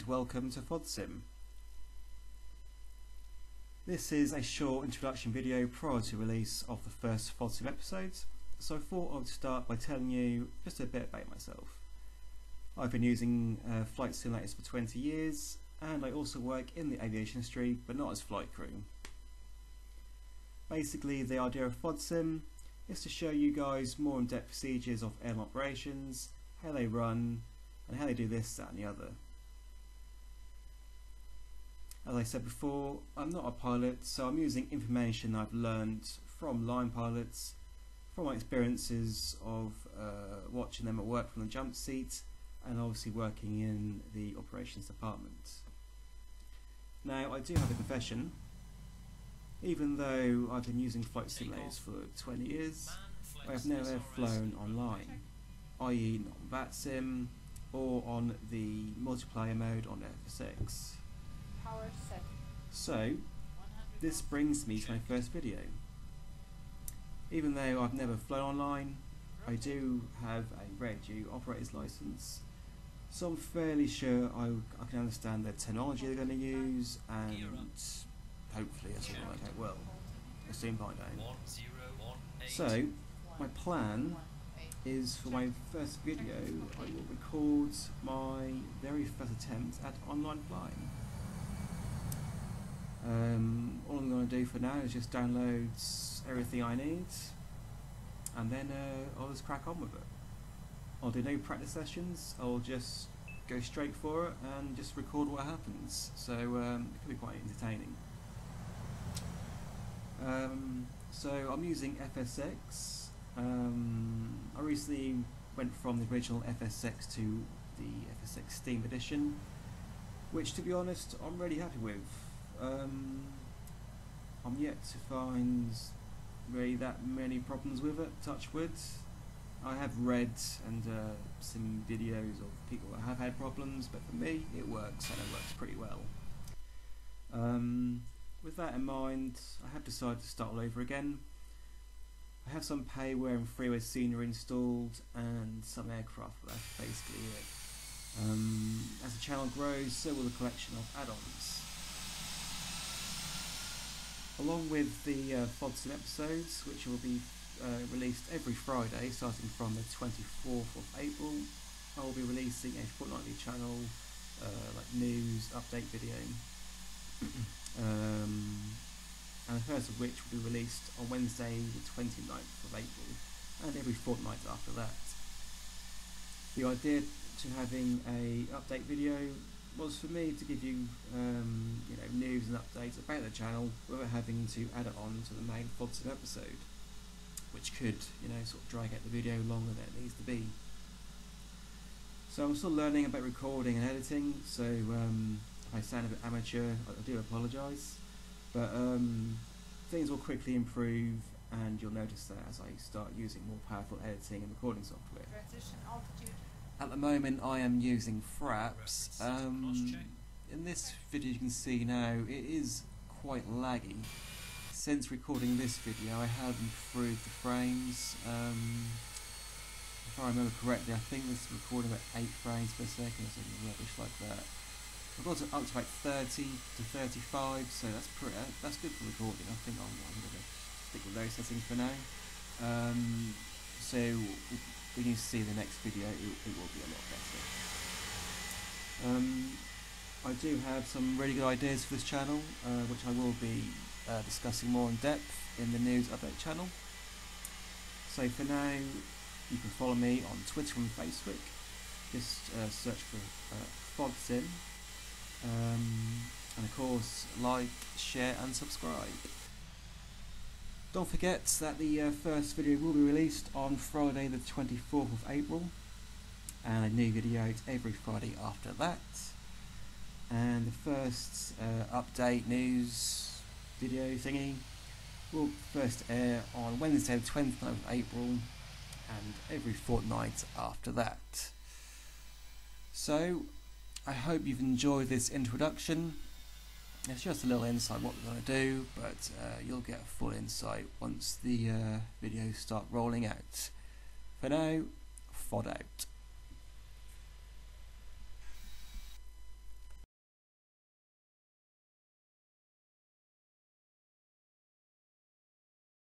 welcome to FodSim. This is a short introduction video prior to release of the first FodSim episodes, so I thought I would start by telling you just a bit about myself. I've been using flight simulators for 20 years and I also work in the aviation industry, but not as flight crew. Basically, the idea of FodSim is to show you guys more in-depth procedures of airline operations, how they run, and how they do this, that and the other. As I said before, I'm not a pilot, so I'm using information I've learned from line pilots, from my experiences of watching them at work from the jump seat, and obviously working in the operations department. Now, I do have a confession. Even though I've been using flight simulators for 20 years, I have never flown online, i.e. not on FodSim or on the multiplayer mode on FSX. So, this brings me to my first video. Even though I've never flown online, I do have a radio operator's license, so I'm fairly sure I can understand the technology they're going to use, and hopefully it's all work out well. I'll soon find out. So, my plan is for my first video, I will record my very first attempt at online flying. All I'm going to do for now is just download everything I need, and then I'll just crack on with it. I'll do no practice sessions, I'll just go straight for it and just record what happens, so it could be quite entertaining. So I'm using FSX. I recently went from the original FSX to the FSX Steam edition, which, to be honest, I'm really happy with. I'm yet to find really that many problems with it, touch wood. I have read and some videos of people that have had problems, but for me it works, and it works pretty well. With that in mind, I have decided to start all over again. I have some payware and freeware scenery installed and some aircraft, but that's basically it. As the channel grows, so will the collection of add-ons. Along with the FodSim episodes, which will be released every Friday starting from the 24th of April, I will be releasing a fortnightly channel like news update video. And the first of which will be released on Wednesday the 29th of April, and every fortnight after that. The idea to having a update video was for me to give you, news and updates about the channel without having to add it on to the main FodSim episode, which could, sort of drag out the video longer than it needs to be. So I'm still learning about recording and editing, so if I sound a bit amateur, I do apologise, but things will quickly improve, and you'll notice that as I start using more powerful editing and recording software. At the moment I am using Fraps. In this video you can see now it is quite laggy. Since recording this video I have improved the frames. If I remember correctly, I think this is recording about 8 frames per second or something rubbish like that. I've got it up to about 30 to 35, so that's good for recording. I think I'm going to stick with those settings for now. So when you see the next video, it will be a lot better. I do have some really good ideas for this channel, which I will be discussing more in depth in the news update channel. So for now, you can follow me on Twitter and Facebook. Just search for FodSim. And of course, like, share and subscribe. Don't forget that the first video will be released on Friday the 24th of April, and a new video out every Friday after that. And the first update news video thingy will first air on Wednesday the 29th of April, and every fortnight after that. So I hope you've enjoyed this introduction. It's just a little insight what we're going to do, but you'll get a full insight once the videos start rolling out. For now, Fod out.